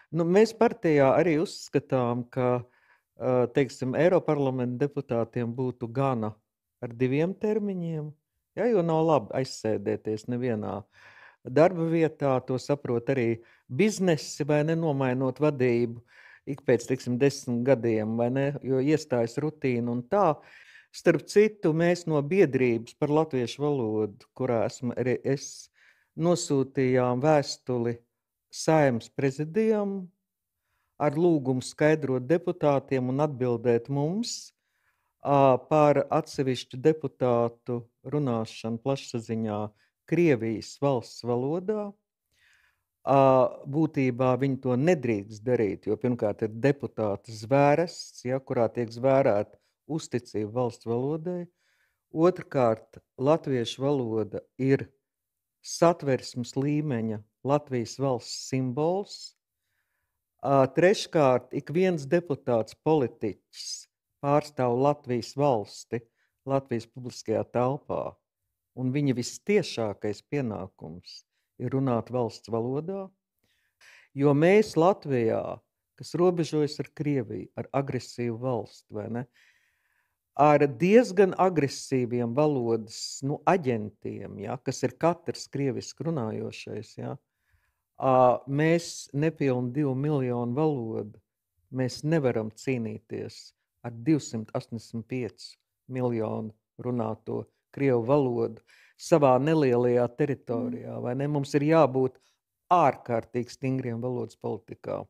Nu, mēs partijā arī uzskatām, ka, teiksim, Eiroparlamenta deputātiem būtu gana ar 2 termiņiem, ja, jo nav labi aizsēdēties nevienā darba vietā, to saprot arī biznesi, vai ne, nomainot vadību ik pēc, teiksim, 10 gadiem, vai ne, jo iestājas rutīna un tā. Starp citu, mēs no biedrības par latviešu valodu, kurā esmu arī es, nosūtījām vēstuli Saeimas prezidijam ar lūgumu skaidrot deputātiem un atbildēt mums par atsevišķu deputātu runāšanu plašsaziņā Krievijas valsts valodā. Būtībā viņi to nedrīkst darīt, jo pirmkārt ir deputāta zvērests, ja, kurā tiek zvērēta uzticība valsts valodai. Otrkārt, latviešu valoda ir satversmes līmeņa Latvijas valsts simbols. Treškārt, ik viens deputāts politiķis pārstāv Latvijas valsti Latvijas publiskajā telpā, un viņa vistiešākais pienākums ir runāt valsts valodā, jo mēs Latvijā, kas robežojas ar Krieviju, ar agresīvu valsti, vai ne, ar diezgan agresīviem valodas aģentiem, ja, kas ir katrs krieviski runājošais, ja, mēs nepilni 2 miljonu valodu, mēs nevaram cīnīties ar 285 miljonu runāto krievu valodu savā nelielajā teritorijā, vai ne? Mums ir jābūt ārkārtīgi stingriem valodas politikā.